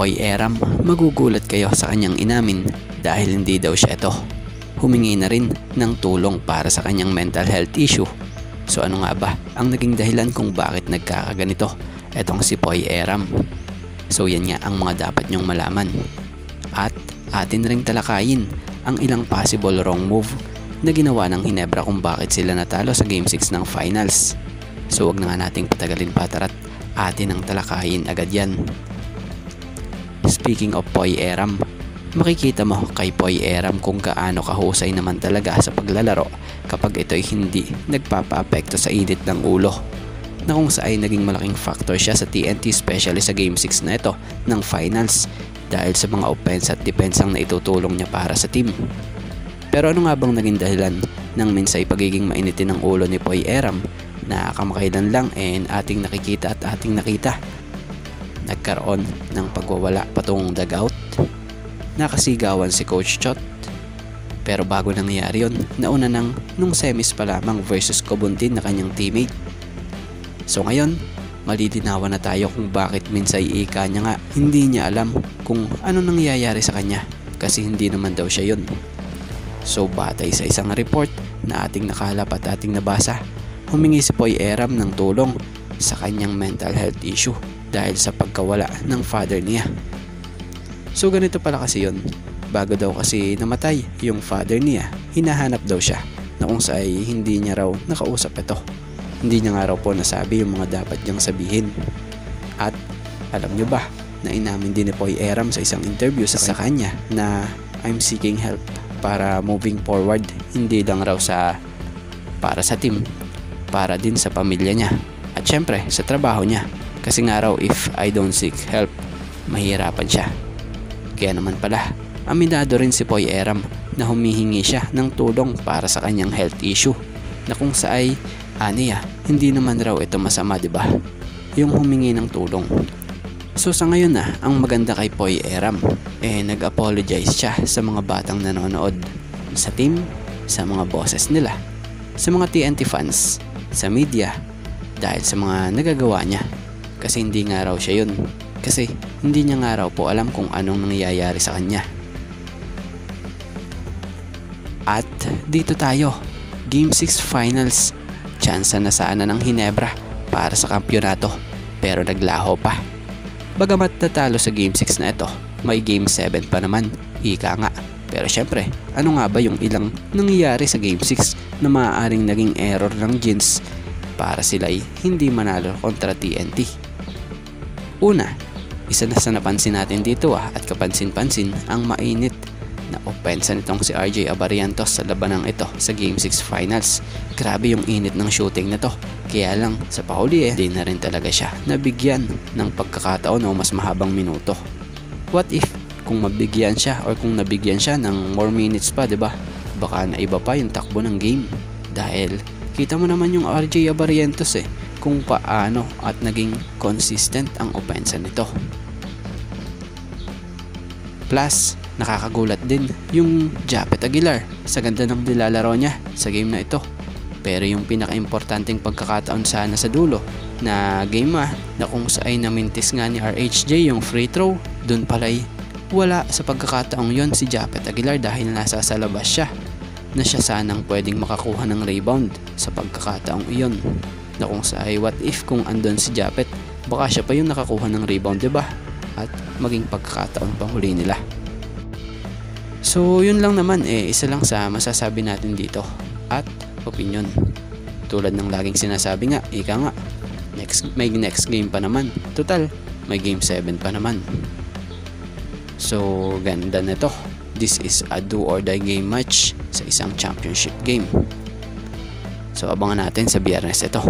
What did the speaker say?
Poy Eram, magugulat kayo sa kanyang inamin dahil hindi daw siya ito. Humingi na rin ng tulong para sa kanyang mental health issue. So ano nga ba ang naging dahilan kung bakit nagkakaganito etong si Poy Eram? So yan nga ang mga dapat nyong malaman. At atin ring talakayin ang ilang possible wrong move na ginawa ng Ginebra kung bakit sila natalo sa Game 6 ng Finals. So wag na nga nating patagalin pa, tara't atin ang talakayin agad yan. Speaking of Poy Eram, makikita mo kay Poy Eram kung gaano kahusay naman talaga sa paglalaro kapag ito'y hindi nagpapa-apekto sa init ng ulo, na kung saan ay naging malaking factor siya sa TNT, especially sa Game 6 na ito ng Finals dahil sa mga offense at defense ang naitutulong niya para sa team. Pero ano nga bang naging dahilan ng minsay pagiging mainitin ng ulo ni Poy Eram na kamakailan lang ating nakikita at ating nakita? Nagkaroon ng pagwawala patungong dugout, nakasigawan si Coach Chot. Pero bago nangyari yun, nauna nung semis pa lamang versus Cobuntin na kanyang teammate. So ngayon, malilinawan na tayo kung bakit minsay ika niya nga hindi niya alam kung ano nangyayari sa kanya kasi hindi naman daw siya yun. So batay sa isang report na ating nakalap at ating nabasa, humingi si Poy Eram ng tulong sa kanyang mental health issue dahil sa pagkawala ng father niya. So ganito pala kasi yun, bago daw kasi namatay yung father niya, hinahanap daw siya na kung saan hindi niya raw nakausap ito. Hindi niya nga raw po nasabi yung mga dapat niyang sabihin. At alam nyo ba na inamin din ni Poy Eram sa isang interview sa kanya na I'm seeking help para moving forward, hindi lang raw para sa team, para din sa pamilya niya at syempre sa trabaho niya, kasi nga raw if I don't seek help, mahirapan siya. Kaya naman pala, aminado rin si Poy Eram na humihingi siya ng tulong para sa kanyang health issue, na kung saay hindi naman raw ito masama, 'di ba? Yung humingi ng tulong. So sa ngayon na, ang maganda kay Poy Eram, nag-apologize siya sa mga batang nanonood, sa team, sa mga bosses nila, sa mga TNT fans, sa media, dahil sa mga nagagawa niya. Kasi hindi nga raw siya yun. Kasi hindi niya nga raw po alam kung anong nangyayari sa kanya. At dito tayo, Game 6 Finals. Tsansa na sana ng Ginebra para sa kampyonato, pero naglaho pa. Bagamat natalo sa Game 6 na ito, may Game 7 pa naman, ika nga. Pero syempre, ano nga ba yung ilang nangyayari sa Game 6 na maaaring naging error ng Gins para sila'y hindi manalo kontra TNT? Una, isa na sa napansin natin dito at kapansin-pansin ang mainit na opensa nitong si RJ Abarientos sa labanang ito sa Game 6 Finals. Grabe yung init ng shooting na to. Kaya lang sa pahuli di na rin talaga siya nabigyan ng pagkakataon o mas mahabang minuto. What if kung mabigyan siya or kung nabigyan siya ng more minutes pa, 'di ba? Baka naiba pa yung takbo ng game. Dahil kita mo naman yung RJ Abarientos kung paano at naging consistent ang opensa nito. Plus, nakakagulat din yung Japet Aguilar sa ganda ng nilalaro niya sa game na ito. Pero yung pinaka-importanting pagkakataon sana sa dulo na game na kung saan namintis nga ni RHJ yung free throw, dun pala'y wala sa pagkakataong yon si Japet Aguilar dahil nasa sa labas siya, na siya sanang pwedeng makakuha ng rebound sa pagkakataong iyon, na kung saan what if kung andon si Japet, baka siya pa yung nakakuha ng rebound, diba? At maging pagkakataon pang huli nila. So yun lang naman, isa lang sa masasabi natin dito at opinion. Tulad ng laging sinasabi nga, ika nga, may next game pa naman. Total, may Game 7 pa naman. So ganda na to. This is a do or die game match sa isang championship game. So abangan natin sa Biyernes ito.